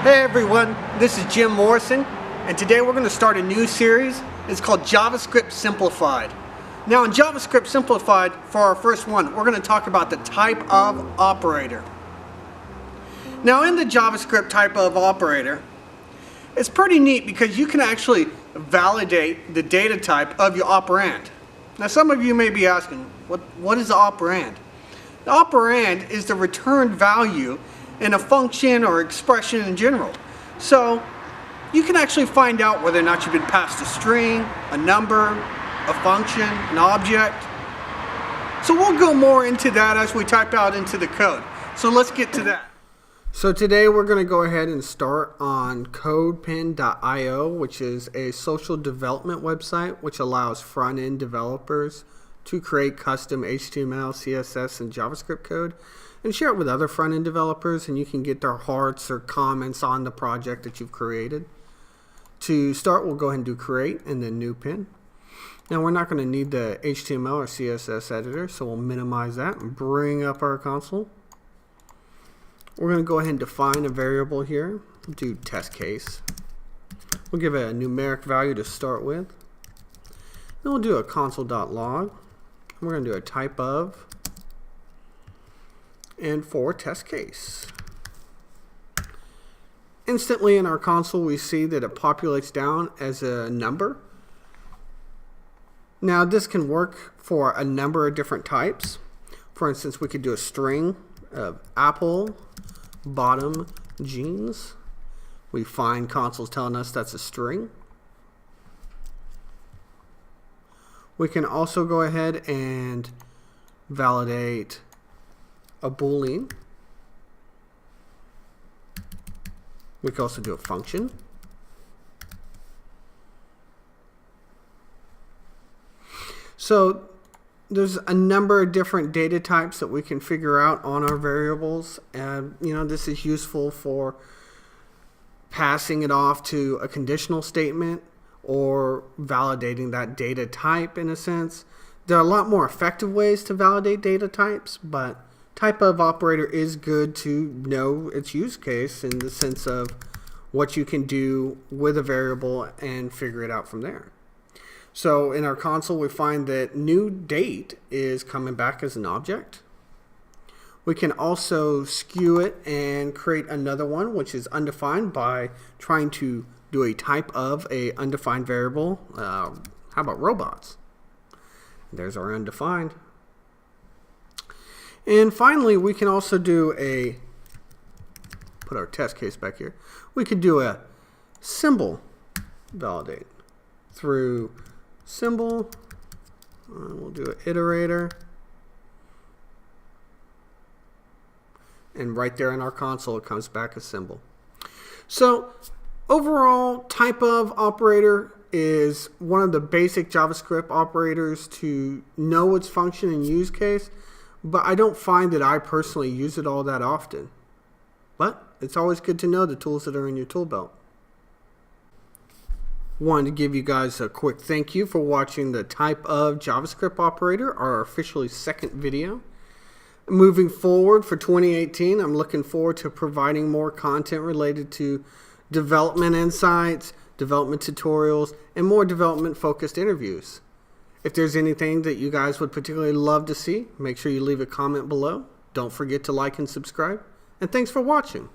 Hey everyone, this is Jim Morrison, and today we're going to start a new series. It's called JavaScript Simplified. Now in JavaScript Simplified, for our first one, we're going to talk about the type of operator. Now in the JavaScript type of operator, it's pretty neat because you can actually validate the data type of your operand. Now some of you may be asking, what is the operand? The operand is the returned value in a function or expression in general. So you can actually find out whether or not you've been passed a string, a number, a function, an object. So we'll go more into that as we type out into the code. So let's get to that. So today we're going to go ahead and start on CodePen.io, which is a social development website which allows front-end developers to create custom HTML, CSS, and JavaScript code and share it with other front-end developers, and you can get their hearts or comments on the project that you've created. To start, we'll go ahead and do create and then new pin. Now we're not going to need the HTML or CSS editor, so we'll minimize that and bring up our console. We're going to go ahead and define a variable here. We'll do test case. We'll give it a numeric value to start with. Then we'll do a console.log. We're going to do a type of and for test case. Instantly in our console we see that it populates down as a number. Now this can work for a number of different types. For instance, we could do a string of apple bottom jeans. We find consoles telling us that's a string. We can also go ahead and validate a boolean. We can also do a function. So there's a number of different data types that we can figure out on our variables, and this is useful for passing it off to a conditional statement or validating that data type in a sense. There are a lot more effective ways to validate data types, but type of operator is good to know its use case in the sense of what you can do with a variable and figure it out from there. So in our console we find that new date is coming back as an object. We can also skew it and create another one which is undefined by trying to do a type of a undefined variable. How about robots? There's our undefined. And finally, we can also do put our test case back here. We could do a symbol validate through symbol. We'll do an iterator. And right there in our console, it comes back a symbol. So overall, type of operator is one of the basic JavaScript operators to know its function and use case. But I don't find that I personally use it all that often. But it's always good to know the tools that are in your tool belt. Wanted to give you guys a quick thank you for watching the type of JavaScript operator, our officially second video. Moving forward for 2018, I'm looking forward to providing more content related to development insights, development tutorials, and more development focused interviews. If there's anything that you guys would particularly love to see, make sure you leave a comment below. Don't forget to like and subscribe. And thanks for watching.